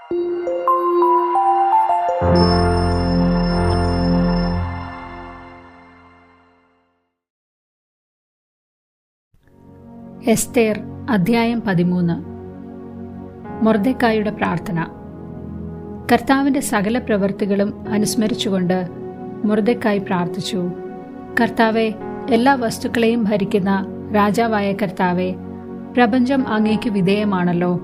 എസ്തേർ അധ്യായം 13. മൊർദെഖായിയുടെ പ്രാർത്ഥന. കർത്താവിന്റെ സകല പ്രവൃത്തികളും അനുസ്മരിച്ചുകൊണ്ട് മൊർദെഖായി പ്രാർത്ഥിച്ചു. കർത്താവെ, എല്ലാ വസ്തുക്കളെയും ഭരിക്കുന്ന രാജാവായ കർത്താവെ, പ്രപഞ്ചം അങ്ങേക്ക് വിധേയമാണല്ലോ.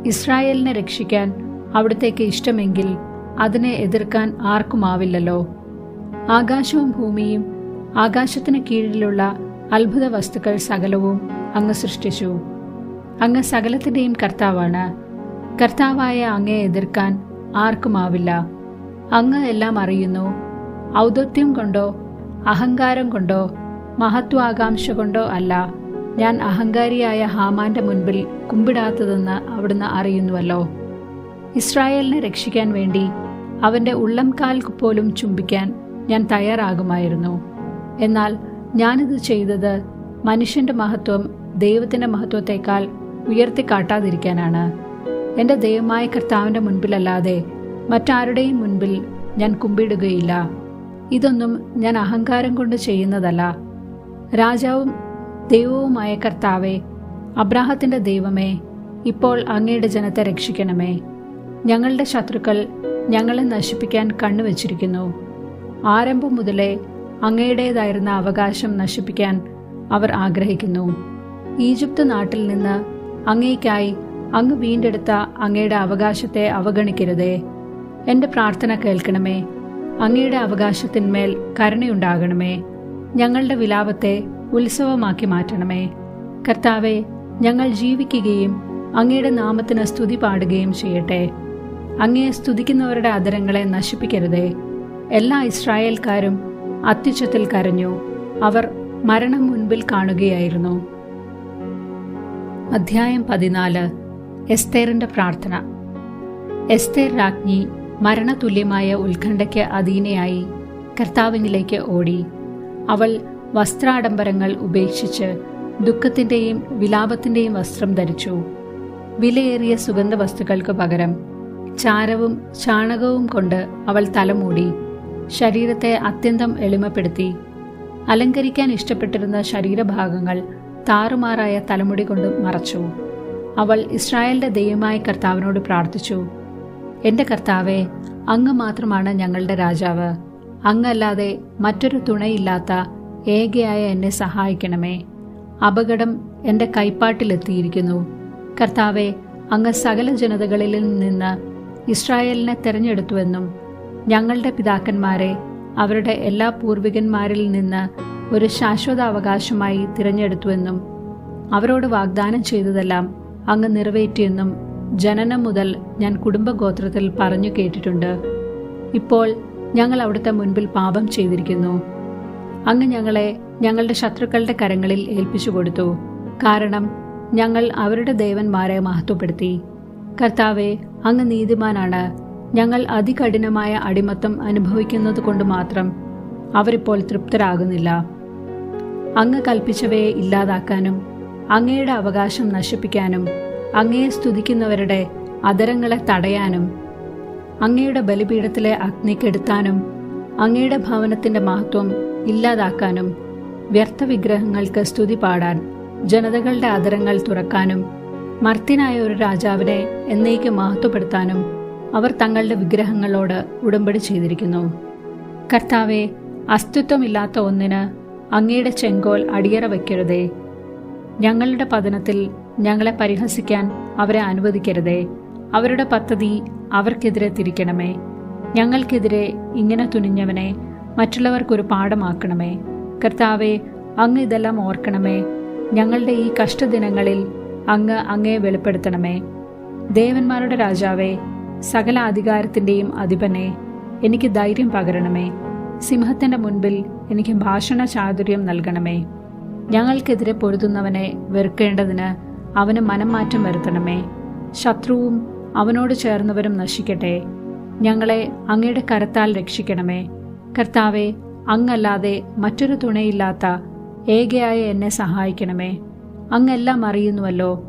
ഇസ്രായേലിനെ രക്ഷിക്കാൻ അവിടുത്തേക്ക് ഇഷ്ടമെങ്കിൽ അതിനെ എതിർക്കാൻ ആർക്കുമാവില്ലല്ലോ. ആകാശവും ഭൂമിയും ആകാശത്തിന് കീഴിലുള്ള അത്ഭുത വസ്തുക്കൾ സകലവും അങ്ങ് സൃഷ്ടിച്ചു. അങ്ങ് സകലത്തിന്റെയും കർത്താവാണ്. കർത്താവായ അങ്ങയെ എതിർക്കാൻ ആർക്കുമാവില്ല. അങ്ങ് എല്ലാം അറിയുന്നു. ഔദത്യം കൊണ്ടോ അഹങ്കാരം കൊണ്ടോ മഹത്വാകാംക്ഷ കൊണ്ടോ അല്ല ഞാൻ അഹങ്കാരിയായ ഹാമാന്റെ മുൻപിൽ കുമ്പിടാത്തതെന്ന് അവിടുന്ന് അറിയുന്നുവല്ലോ. ഇസ്രായേലിനെ രക്ഷിക്കാൻ വേണ്ടി അവന്റെ ഉള്ളംകാൽ പോലും ചുംബിക്കാൻ ഞാൻ തയ്യാറാകുമായിരുന്നു. എന്നാൽ ഞാനിത് ചെയ്തത് മനുഷ്യന്റെ മഹത്വം ദൈവത്തിന്റെ മഹത്വത്തെക്കാൾ ഉയർത്തിക്കാട്ടാതിരിക്കാനാണ്. എന്റെ ദൈവമായ കർത്താവിന്റെ മുൻപിലല്ലാതെ മറ്റാരുടെയും മുൻപിൽ ഞാൻ കുമ്പിടുകയില്ല. ഇതൊന്നും ഞാൻ അഹങ്കാരം കൊണ്ട് ചെയ്യുന്നതല്ല. രാജാവും ദൈവവുമായ കർത്താവേ, അബ്രാഹത്തിന്റെ ദൈവമേ, ഇപ്പോൾ അങ്ങയുടെ ജനത്തെ രക്ഷിക്കണമേ. ഞങ്ങളുടെ ശത്രുക്കൾ ഞങ്ങളെ നശിപ്പിക്കാൻ കണ്ണുവച്ചിരിക്കുന്നു. ആരംഭം മുതലേ അങ്ങയുടേതായിരുന്ന അവകാശം നശിപ്പിക്കാൻ അവർ ആഗ്രഹിക്കുന്നു. ഈജിപ്ത് നാട്ടിൽ നിന്ന് അങ്ങേയ്ക്കായി അങ്ങ് വീണ്ടെടുത്ത അങ്ങയുടെ അവകാശത്തെ അവഗണിക്കരുതേ. എന്റെ പ്രാർത്ഥന കേൾക്കണമേ. അങ്ങയുടെ അവകാശത്തിന്മേൽ കരുണയുണ്ടാകണമേ. ഞങ്ങളുടെ വിലാപത്തെ ഉത്സവമാക്കി മാറ്റണമേ. കർത്താവെ, ഞങ്ങൾ ജീവിക്കുകയും അങ്ങയുടെ നാമത്തിന് സ്തുതി പാടുകയും ചെയ്യട്ടെ. അങ്ങയെ സ്തുതിക്കുന്നവരുടെ അധരങ്ങളെ നശിപ്പിക്കരുതേ. എല്ലാ ഇസ്രായേൽക്കാരും അത്യുച്ചത്തിൽ കരഞ്ഞു. അവർ മരണം മുൻപിൽ കാണുകയായിരുന്നു. അധ്യായം 14. എസ്തേറിന്റെ പ്രാർത്ഥന. എസ്തേർ രാജ്ഞി മരണതുല്യമായ ഉത്കണ്ഠയ്ക്ക് അധീനയായി കർത്താവിനിലേക്ക് ഓടി. അവൾ വസ്ത്രാഡംബരങ്ങൾ ഉപേക്ഷിച്ച് ദുഃഖത്തിന്റെയും വിലാപത്തിന്റെയും വസ്ത്രം ധരിച്ചു. വിലയേറിയ സുഗന്ധ വസ്തുക്കൾക്ക് പകരം ചാരവും ചാണകവും കൊണ്ട് അവൾ തലമൂടി. ശരീരത്തെ അത്യന്തം എളിമപ്പെടുത്തി. അലങ്കരിക്കാൻ ഇഷ്ടപ്പെട്ടിരുന്ന ശരീരഭാഗങ്ങൾ താറുമാറായ തലമുടി കൊണ്ട് മറച്ചു. അവൾ ഇസ്രായേലിന്റെ ദൈവമായ കർത്താവിനോട് പ്രാർത്ഥിച്ചു. എന്റെ കർത്താവെ, അങ്ങ് മാത്രമാണ് ഞങ്ങളുടെ രാജാവ്. അങ്ങല്ലാതെ മറ്റൊരു തുണയില്ലാത്ത ഏകയായ എന്നെ സഹായിക്കണമേ. അപകടം എന്റെ കൈപ്പാട്ടിലെത്തിയിരിക്കുന്നു. കർത്താവെ, അങ്ങ് സകല ജനതകളിൽ നിന്ന് ഇസ്രായേലിനെ തെരഞ്ഞെടുത്തുവെന്നും ഞങ്ങളുടെ പിതാക്കന്മാരെ അവരുടെ എല്ലാ പൂർവികന്മാരിൽ നിന്ന് ഒരു ശാശ്വതാവകാശമായി തിരഞ്ഞെടുത്തുവെന്നും അവരോട് വാഗ്ദാനം ചെയ്തതെല്ലാം അങ്ങ് നിറവേറ്റിയെന്നും ജനനം മുതൽ ഞാൻ കുടുംബഗോത്രത്തിൽ പറഞ്ഞു കേട്ടിട്ടുണ്ട്. ഇപ്പോൾ ഞങ്ങൾ അവിടുത്തെ മുൻപിൽ പാപം ചെയ്തിരിക്കുന്നു. അങ്ങ് ഞങ്ങളെ ഞങ്ങളുടെ ശത്രുക്കളുടെ കരങ്ങളിൽ ഏൽപ്പിച്ചു കൊടുത്തു. കാരണം ഞങ്ങൾ അവരുടെ ദേവന്മാരെ മഹത്വപ്പെടുത്തി. കർത്താവെ, അങ്ങ് നീതിമാനാണ്. ഞങ്ങൾ അതികഠിനമായ അടിമത്തം അനുഭവിക്കുന്നത് കൊണ്ട് മാത്രം അവരിപ്പോൾ തൃപ്തരാകുന്നില്ല. അങ്ങ് കൽപ്പിച്ചവയെ ഇല്ലാതാക്കാനും അങ്ങയുടെ അവകാശം നശിപ്പിക്കാനും അങ്ങയെ സ്തുതിക്കുന്നവരുടെ അധരങ്ങളെ തടയാനും അങ്ങയുടെ ബലിപീഠത്തിലെ അഗ്നി കെടുത്താനും അങ്ങയുടെ ഭവനത്തിന്റെ മഹത്വം ഇല്ലാതാക്കാനും വ്യർത്ഥ വിഗ്രഹങ്ങൾക്ക് സ്തുതി പാടാൻ ജനതകളുടെ അധരങ്ങൾ തുറക്കാനും മർത്യനായ ഒരു രാജാവിനെ എന്നേക്ക് മഹത്വപ്പെടുത്താനും അവർ തങ്ങളുടെ വിഗ്രഹങ്ങളോട് ഉടമ്പടി ചെയ്തിരിക്കുന്നു. കർത്താവെ, അസ്തിത്വമില്ലാത്ത ഒന്നിന് അങ്ങയുടെ ചെങ്കോൽ അടിയറ വയ്ക്കരുതേ. ഞങ്ങളുടെ പതനത്തിൽ ഞങ്ങളെ പരിഹസിക്കാൻ അവരെ അനുവദിക്കരുതേ. അവരുടെ പദ്ധതി അവർക്കെതിരെ തിരിക്കണമേ. ഞങ്ങൾക്കെതിരെ ഇങ്ങനെ തുനിഞ്ഞവനെ മറ്റുള്ളവർക്കൊരു പാഠമാക്കണമേ. കർത്താവെ, അങ്ങ് ഇതെല്ലാം ഓർക്കണമേ. ഞങ്ങളുടെ ഈ കഷ്ടദിനങ്ങളിൽ അങ്ങ് അങ്ങയെ വെളിപ്പെടുത്തണമേ. ദേവന്മാരുടെ രാജാവേ, സകല അധികാരത്തിന്റെയും അധിപനെ, എനിക്ക് ധൈര്യം പകരണമേ. സിംഹത്തിന്റെ മുൻപിൽ എനിക്ക് ഭാഷണ ചാതുര്യം നൽകണമേ. ഞങ്ങൾക്കെതിരെ പൊരുതുന്നവനെ വെറുക്കേണ്ടതിന് അവന് മനംമാറ്റം വരുത്തണമേ. ശത്രുവും അവനോട് ചേർന്നവരും നശിക്കട്ടെ. ഞങ്ങളെ അങ്ങയുടെ കരത്താൽ രക്ഷിക്കണമേ. കർത്താവെ, അങ്ങല്ലാതെ മറ്റൊരു തുണയില്ലാത്ത ഏകയായ എന്നെ സഹായിക്കണമേ. അങ്ങെല്ലാം അറിയുന്നുവല്ലോ.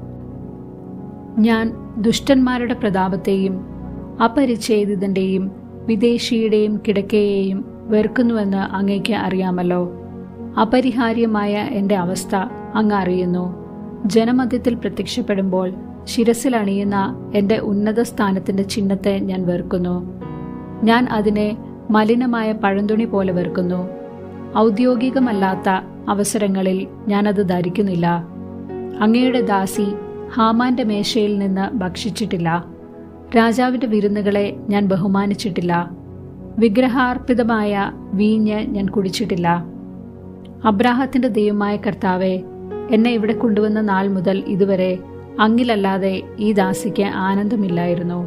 ഞാൻ ദുഷ്ടന്മാരുടെ പ്രതാപത്തെയും അപരിച്ഛേദിതന്റെയും വിദേശിയുടെയും കിടക്കയെയും വെറുക്കുന്നുവെന്ന് അങ്ങേക്ക് അറിയാമല്ലോ. അപരിഹാര്യമായ എൻ്റെ അവസ്ഥ അങ്ങ് അറിയുന്നു. ജനമധ്യത്തിൽ പ്രത്യക്ഷപ്പെടുമ്പോൾ ശിരസിൽ അണിയുന്ന എൻ്റെ ഉന്നത സ്ഥാനത്തിൻ്റെ ചിഹ്നത്തെ ഞാൻ വെറുക്കുന്നു. ഞാൻ അതിനെ മലിനമായ പഴന്തുണി പോലെ വെറുക്കുന്നു. ഔദ്യോഗികമല്ലാത്ത അവസരങ്ങളിൽ ഞാനത് ധരിക്കുന്നില്ല. അങ്ങയുടെ ദാസി ഹാമാന്റെ മേശയിൽ നിന്ന് ഭക്ഷിച്ചിട്ടില്ല. രാജാവിൻ്റെ വിരുന്നുകളെ ഞാൻ ബഹുമാനിച്ചിട്ടില്ല. വിഗ്രഹാർപ്പിതമായ വീഞ്ഞ് ഞാൻ കുടിച്ചിട്ടില്ല. അബ്രാഹത്തിന്റെ ദൈവമായ കർത്താവെ, എന്നെ ഇവിടെ കൊണ്ടുവന്ന നാൾ മുതൽ ഇതുവരെ അങ്ങിലല്ലാതെ ഈ ദാസിക്ക് ആനന്ദമില്ലായിരുന്നു.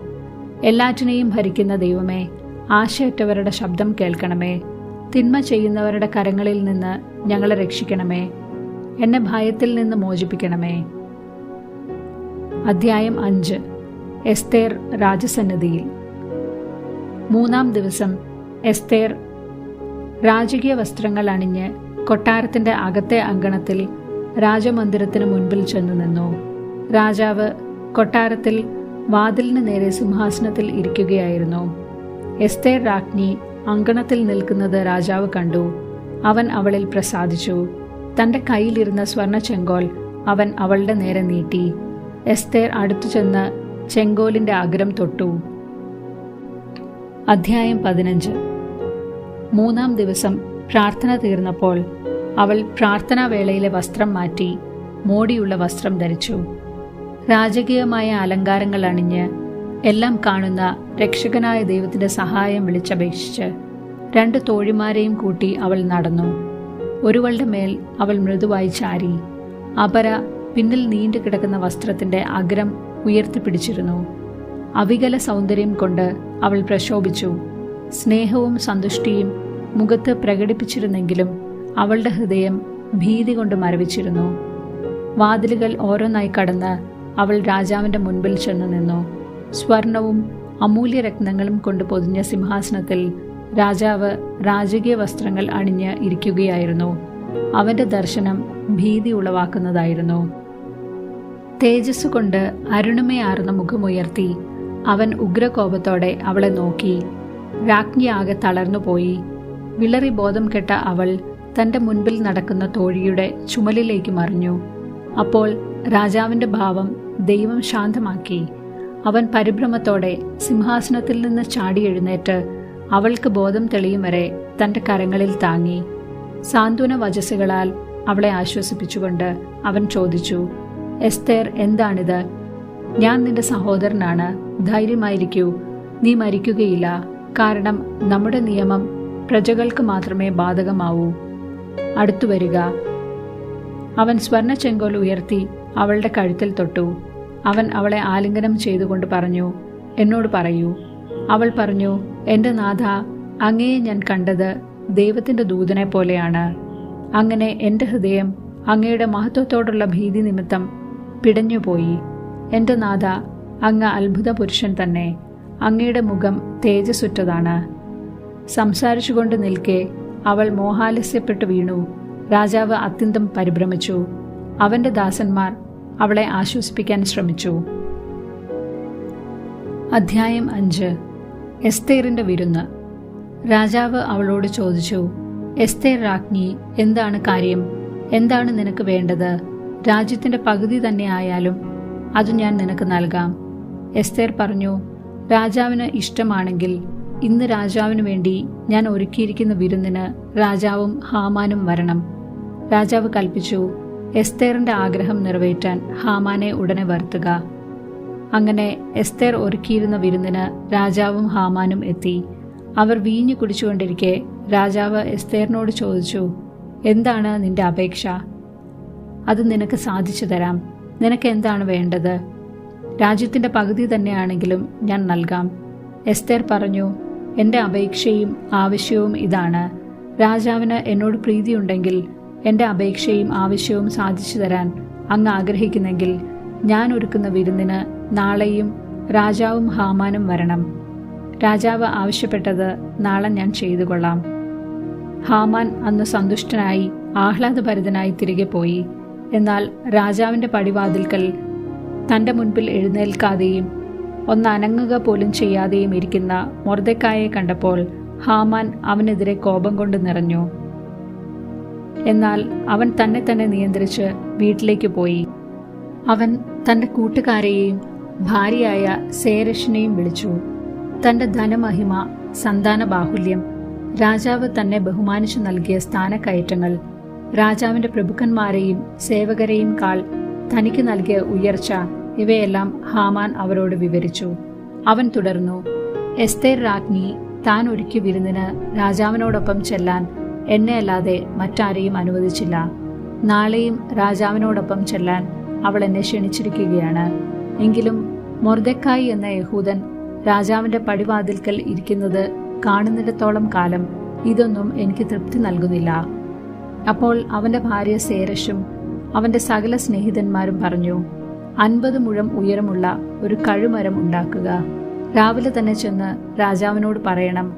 എല്ലാറ്റിനെയും ഭരിക്കുന്ന ദൈവമേ, ആശയറ്റവരുടെ ശബ്ദം കേൾക്കണമേ. തിന്മ ചെയ്യുന്നവരുടെ കരങ്ങളിൽ നിന്ന് ഞങ്ങളെ രക്ഷിക്കണമേ. എന്നെ ഭയത്തിൽ നിന്ന് മോചിപ്പിക്കണമേ. അധ്യായം 5. എസ്തേർ രാജസന്നിധിയിൽ. 3-ാം ദിവസം എസ്തേർ രാജകീയ വസ്ത്രങ്ങൾ അണിഞ്ഞ് കൊട്ടാരത്തിന്റെ അകത്തെ അങ്കണത്തിൽ രാജമന്ദിരത്തിന് മുൻപിൽ ചെന്നു നിന്നു. രാജാവ് കൊട്ടാരത്തിൽ വാതിലിന് നേരെ സിംഹാസനത്തിൽ ഇരിക്കുകയായിരുന്നു. എസ്തേർ രാജ്ഞി അങ്കണത്തിൽ നിൽക്കുന്നത് രാജാവ് കണ്ടു. അവൻ അവളിൽ പ്രസാദിച്ചു. തന്റെ കയ്യിലിരുന്ന സ്വർണ്ണ ചെങ്കോൽ അവൻ അവളുടെ നേരെ നീട്ടി. എസ്തേർ അടുത്തു ചെന്ന് ചെങ്കോലിന്റെ അഗ്രം തൊട്ടു. അധ്യായം 15. 3-ാം ദിവസം പ്രാർത്ഥന തീർന്നപ്പോൾ അവൾ പ്രാർത്ഥനാവേളയിലെ വസ്ത്രം മാറ്റി മോടിയുള്ള വസ്ത്രം ധരിച്ചു. രാജകീയമായ അലങ്കാരങ്ങൾ അണിഞ്ഞ് എല്ലാം കാണുന്ന രക്ഷകനായ ദൈവത്തിന്റെ സഹായം വിളിച്ചപേക്ഷിച്ച് 2 തോഴിമാരെയും കൂട്ടി അവൾ നടന്നു. ഒരുവളുടെ മേൽ അവൾ മൃദുവായി ചാരി. അപര പിന്നിൽ നീണ്ടു കിടക്കുന്ന വസ്ത്രത്തിന്റെ അഗ്രം ഉയർത്തിപ്പിടിച്ചിരുന്നു. അവികല സൗന്ദര്യം കൊണ്ട് അവൾ പ്രശോഭിച്ചു. സ്നേഹവും സന്തുഷ്ടിയും മുഖത്ത് പ്രകടിപ്പിച്ചിരുന്നെങ്കിലും അവളുടെ ഹൃദയം ഭീതി കൊണ്ട് മരവിച്ചിരുന്നു. വാതിലുകൾ ഓരോന്നായി കടന്ന് അവൾ രാജാവിന്റെ മുൻപിൽ ചെന്നു നിന്നു. സ്വർണവും അമൂല്യരത്നങ്ങളും കൊണ്ട് പൊതിഞ്ഞ സിംഹാസനത്തിൽ രാജാവ് രാജകീയ വസ്ത്രങ്ങൾ അണിഞ്ഞ് ഇരിക്കുകയായിരുന്നു. അവന്റെ ദർശനം ഭീതി ഉളവാക്കുന്നതായിരുന്നു. തേജസ് കൊണ്ട് അരുണിമയാർന്ന മുഖമുയർത്തി അവൻ ഉഗ്രകോപത്തോടെ അവളെ നോക്കി. രാജ്ഞി ആകെ തളർന്നുപോയി. വിളറി ബോധം കെട്ട അവൾ തന്റെ മുൻപിൽ നടക്കുന്ന തോഴിയുടെ ചുമലിലേക്ക് മറിഞ്ഞു. അപ്പോൾ രാജാവിന്റെ ഭാവം ദൈവം ശാന്തമാക്കി. അവൻ പരിഭ്രമത്തോടെ സിംഹാസനത്തിൽ നിന്ന് ചാടി എഴുന്നേറ്റ് അവൾക്ക് ബോധം തെളിയും വരെ തന്റെ കരങ്ങളിൽ താങ്ങി. സാന്ത്വന വചസ്സുകളാൽ അവളെ ആശ്വസിപ്പിച്ചുകൊണ്ട് അവൻ ചോദിച്ചു, എസ്തേർ, എന്താണിത്? ഞാൻ നിന്റെ സഹോദരനാണ്. ധൈര്യമായിരിക്കൂ, നീ മരിക്കുകയില്ല. കാരണം നമ്മുടെ നിയമം പ്രജകൾക്ക് മാത്രമേ ബാധകമാവൂ. അടുത്തു വരിക. അവൻ സ്വർണ്ണ ചെങ്കോൽ ഉയർത്തി അവളുടെ കഴുത്തിൽ തൊട്ടു. അവൻ അവളെ ആലിംഗനം ചെയ്തുകൊണ്ട് പറഞ്ഞു, എന്നോട് പറയൂ. അവൾ പറഞ്ഞു, എൻ്റെ നാഥ, അങ്ങയെ ഞാൻ കണ്ടത് ദൈവത്തിന്റെ ദൂതനെ പോലെയാണ്. അങ്ങനെ എൻ്റെ ഹൃദയം അങ്ങയുടെ മഹത്വത്തോടുള്ള ഭീതി നിമിത്തം പിടഞ്ഞുപോയി. എൻ്റെ നാഥ, അങ്ങ് അത്ഭുത പുരുഷൻ തന്നെ. അങ്ങയുടെ മുഖം തേജസ്സുറ്റതാണ്. സംസാരിച്ചുകൊണ്ട് നിൽക്കെ അവൾ മോഹാലസ്യപ്പെട്ടു വീണു. രാജാവ് അത്യന്തം പരിഭ്രമിച്ചു. അവന്റെ ദാസന്മാർ അവളെ ആശ്വസിപ്പിക്കാൻ ശ്രമിച്ചു. അധ്യായം 5. എസ്തേറിന്റെ വിരുന്ന്. രാജാവ് അവളോട് ചോദിച്ചു, എസ്തേർ രാജ്ഞി, എന്താണ് കാര്യം? എന്താണ് നിനക്ക് വേണ്ടത്? രാജ്യത്തിന്റെ പകുതി തന്നെ ആയാലും അത് ഞാൻ നിനക്ക് നൽകാം. എസ്തേർ പറഞ്ഞു, രാജാവിന് ഇഷ്ടമാണെങ്കിൽ ഇന്ന് രാജാവിന് വേണ്ടി ഞാൻ ഒരുക്കിയിരിക്കുന്ന വിരുന്നിന് രാജാവും ഹാമാനും വരണം. രാജാവ് കൽപ്പിച്ചു, എസ്തേറിന്റെ ആഗ്രഹം നിറവേറ്റാൻ ഹാമാനെ ഉടനെ വരുത്തുക. അങ്ങനെ എസ്തേർ ഒരുക്കിയിരുന്ന വിരുന്നിന് രാജാവും ഹാമാനും എത്തി. അവർ വീഞ്ഞു കുടിച്ചുകൊണ്ടിരിക്കെ രാജാവ് എസ്തേറിനോട് ചോദിച്ചു, എന്താണ് നിന്റെ അപേക്ഷ? അത് നിനക്ക് സാധിച്ചു തരാം. നിനക്ക് എന്താണ് വേണ്ടത്? രാജ്യത്തിന്റെ പകുതി തന്നെയാണെങ്കിലും ഞാൻ നൽകാം. എസ്തേർ പറഞ്ഞു, എൻ്റെ അപേക്ഷയും ആവശ്യവും ഇതാണ്. രാജാവിന് എന്നോട് പ്രീതിയുണ്ടെങ്കിൽ എൻ്റെ അപേക്ഷയും ആവശ്യവും സാധിച്ചു തരാൻ അങ്ങ് ആഗ്രഹിക്കുന്നെങ്കിൽ ഞാൻ ഒരുക്കുന്ന വിരുന്നിന് നാളെയും രാജാവും ഹാമാനും വരണം. രാജാവ് ആവശ്യപ്പെട്ടത് നാളെ ഞാൻ ചെയ്തു കൊള്ളാം. ഹാമാൻ അന്ന് സന്തുഷ്ടനായി ആഹ്ലാദഭരിതനായി തിരികെ പോയി. എന്നാൽ രാജാവിന്റെ പടിവാതിൽക്കൽ തന്റെ മുൻപിൽ എഴുന്നേൽക്കാതെയും ഒന്നനങ്ങുക പോലും ചെയ്യാതെയും ഇരിക്കുന്ന മൊർദെഖായെ കണ്ടപ്പോൾ ഹാമാൻ അവനെതിരെ കോപം കൊണ്ട് നിറഞ്ഞു. എന്നാൽ അവൻ തന്നെ തന്നെ നിയന്ത്രിച്ച് വീട്ടിലേക്ക് പോയി. അവൻ തൻ്റെ കൂട്ടുകാരെയും ഭാര്യയായ സേരഷിനെയും വിളിച്ചു. തൻ്റെ ധനമഹിമ, സന്താന ബാഹുല്യം, രാജാവ് തന്നെ ബഹുമാനിച്ചു നൽകിയ സ്ഥാനക്കയറ്റങ്ങൾ, രാജാവിൻ്റെ പ്രഭുക്കന്മാരെയും സേവകരെയും കാൾ തനിക്ക് നൽകിയ ഉയർച്ച, ഇവയെല്ലാം ഹാമാൻ അവരോട് വിവരിച്ചു. അവൻ തുടർന്നു, എസ്തേർ രാജ്ഞി താൻ ഒരുക്കിയ വിരുന്നിന് രാജാവിനോടൊപ്പം ചെല്ലാൻ എന്നെ അല്ലാതെ മറ്റാരെയും അനുവദിച്ചില്ല. നാളെയും രാജാവിനോടൊപ്പം ചെല്ലാൻ അവൾ എന്നെ ക്ഷണിച്ചിരിക്കുകയാണ്. എങ്കിലും മൊർദെഖായി എന്ന യഹൂദൻ രാജാവിൻ്റെ പടിവാതിൽക്കൽ ഇരിക്കുന്നത് കാണുന്നിടത്തോളം കാലം ഇതൊന്നും എനിക്ക് തൃപ്തി നൽകുന്നില്ല. അപ്പോൾ അവൻ്റെ ഭാര്യ സേരഷും അവൻ്റെ സകല സ്നേഹിതന്മാരും പറഞ്ഞു, 50 മുഴം ഉയരമുള്ള ഒരു കഴുമരം ഉണ്ടാക്കുക. രാവിലെ തന്നെ ചെന്ന് രാജാവിനോട് പറയണം,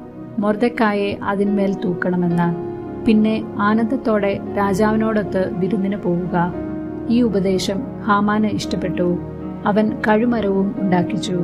മൊർദെഖായെ അതിന്മേൽ തൂക്കണമെന്ന്. പിന്നെ ആനന്ദത്തോടെ രാജാവിനോടൊത്ത് വിരുന്നിന് പോവുക. ഈ ഉപദേശം ഹാമാന് ഇഷ്ടപ്പെട്ടു. അവൻ കഴുമരവും ഉണ്ടാക്കിച്ചു.